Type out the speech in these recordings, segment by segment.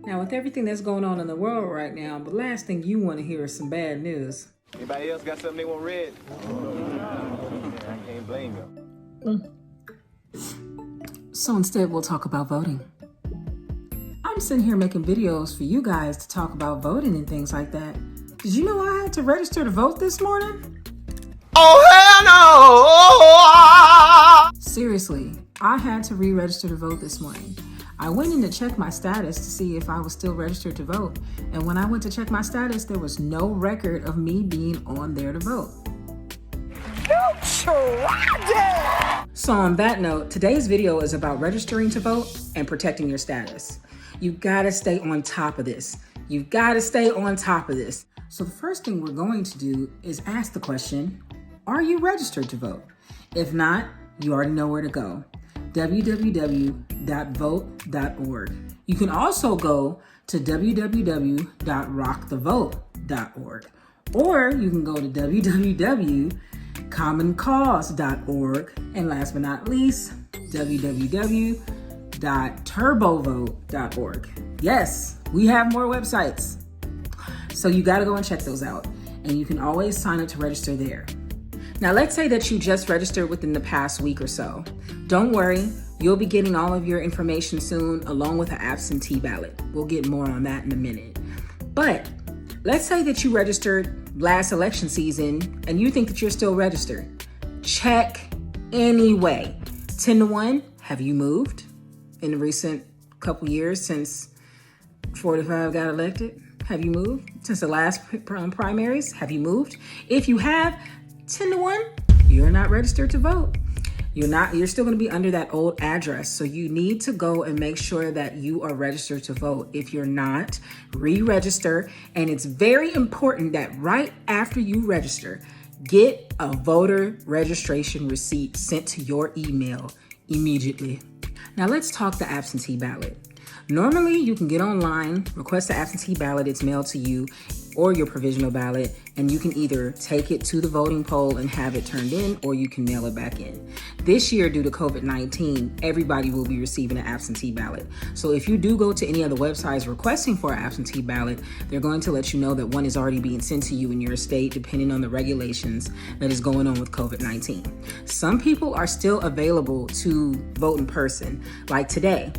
Now, with everything that's going on in the world right now, the last thing you want to hear is some bad news. Anybody else got something they want read? I can't blame you. So instead, we'll talk about voting. I'm sitting here making videos for you guys to talk about voting and things like that. Did you know I had to register to vote this morning? Oh, hell no! Seriously, I had to re-register to vote this morning. I went in to check my status to see if I was still registered to vote. And when I went to check my status, there was no record of me being on there to vote. So on that note, today's video is about registering to vote and protecting your status. You gotta stay on top of this. You've gotta stay on top of this. So the first thing we're going to do is ask the question, are you registered to vote? If not, you already know where to go. www.vote.org. You can also go to www.rockthevote.org, or you can go to www.commoncause.org, and last but not least, www.turbovote.org. Yes, we have more websites. So you got to go and check those out, and you can always sign up to register there. Now, let's say that you just registered within the past week or so. Don't worry, you'll be getting all of your information soon, along with an absentee ballot. We'll get more on that in a minute. But let's say that you registered last election season and you think that you're still registered. Check anyway. 10-1, have you moved in the recent couple years since 45 got elected? Have you moved since the last primaries? Have you moved? If you have, 10-1, you're not registered to vote. You're still going to be under that old address. So you need to go and make sure that you are registered to vote. If you're not, re-register. And it's very important that right after you register, get a voter registration receipt sent to your email immediately. Now let's talk the absentee ballot. Normally, you can get online, request the absentee ballot, it's mailed to you, or your provisional ballot, and you can either take it to the voting poll and have it turned in, or you can mail it back in. This year, due to COVID-19, everybody will be receiving an absentee ballot. So if you do go to any of the websites requesting for an absentee ballot, they're going to let you know that one is already being sent to you in your state, depending on the regulations that is going on with COVID-19. Some people are still available to vote in person, like today.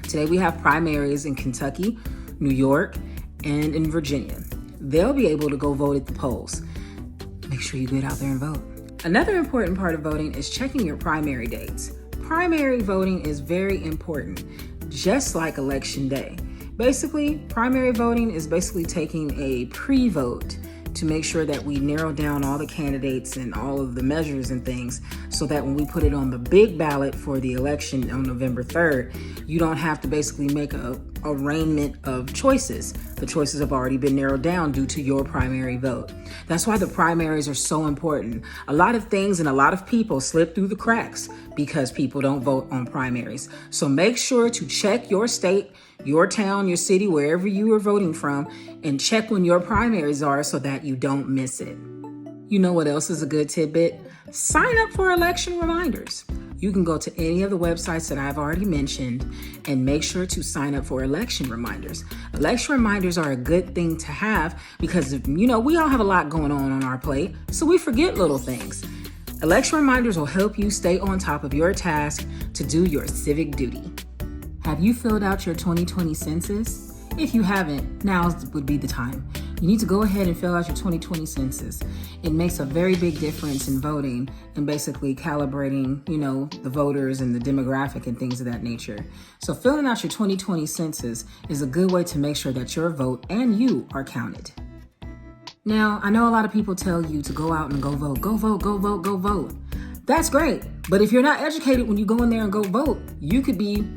Today we have primaries in Kentucky, New York, and in Virginia. They'll be able to go vote at the polls. Make sure you get out there and vote. Another important part of voting is checking your primary dates. Primary voting is very important, just like election day. Basically, primary voting is basically taking a pre-vote to make sure that we narrow down all the candidates and all of the measures and things so that when we put it on the big ballot for the election on November 3rd, you don't have to basically make a arraignment of choices. The choices have already been narrowed down due to your primary vote. That's why the primaries are so important. A lot of things and a lot of people slip through the cracks because people don't vote on primaries. So make sure to check your state, your town, your city, wherever you are voting from, and check when your primaries are so that you don't miss it. You know what else is a good tidbit? Sign up for election reminders. You can go to any of the websites that I've already mentioned and make sure to sign up for election reminders. Election reminders are a good thing to have because, we all have a lot going on our plate, so we forget little things. Election reminders will help you stay on top of your task to do your civic duty. Have you filled out your 2020 census? If you haven't, now would be the time. You need to go ahead and fill out your 2020 census. It makes a very big difference in voting and basically calibrating, the voters and the demographic and things of that nature. So filling out your 2020 census is a good way to make sure that your vote and you are counted. Now, I know a lot of people tell you to go out and go vote. Go vote, go vote, go vote. That's great. But if you're not educated when you go in there and go vote, you could be,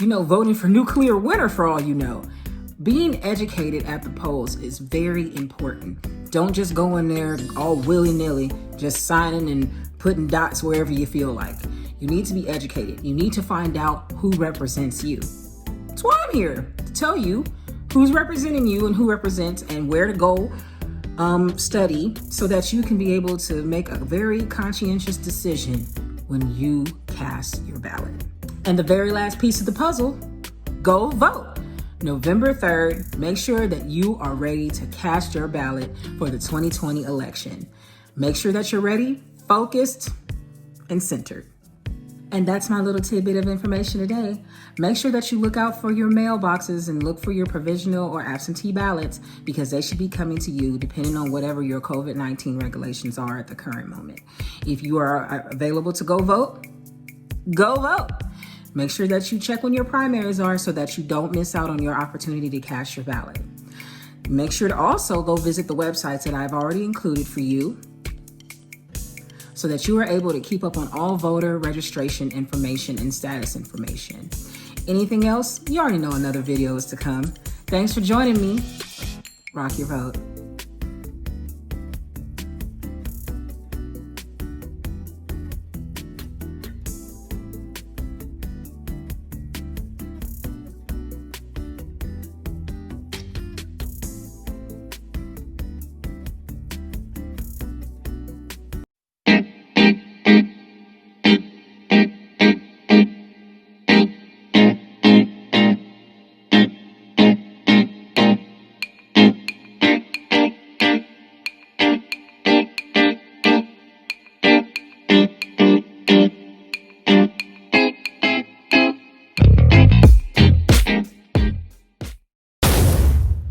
voting for nuclear winter for all you know. Being educated at the polls is very important. Don't just go in there all willy-nilly, just signing and putting dots wherever you feel like. You need to be educated. You need to find out who represents you. That's why I'm here, to tell you who's representing you and who represents and where to go study so that you can be able to make a very conscientious decision when you cast your ballot. And the very last piece of the puzzle, go vote. November 3rd, make sure that you are ready to cast your ballot for the 2020 election. Make sure that you're ready, focused, and centered. And that's my little tidbit of information today. Make sure that you look out for your mailboxes and look for your provisional or absentee ballots because they should be coming to you depending on whatever your COVID-19 regulations are at the current moment. If you are available to go vote, go vote. Make sure that you check when your primaries are so that you don't miss out on your opportunity to cast your ballot. Make sure to also go visit the websites that I've already included for you so that you are able to keep up on all voter registration information and status information. Anything else? You already know another video is to come. Thanks for joining me. Rock your vote.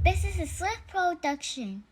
This is a Swift production.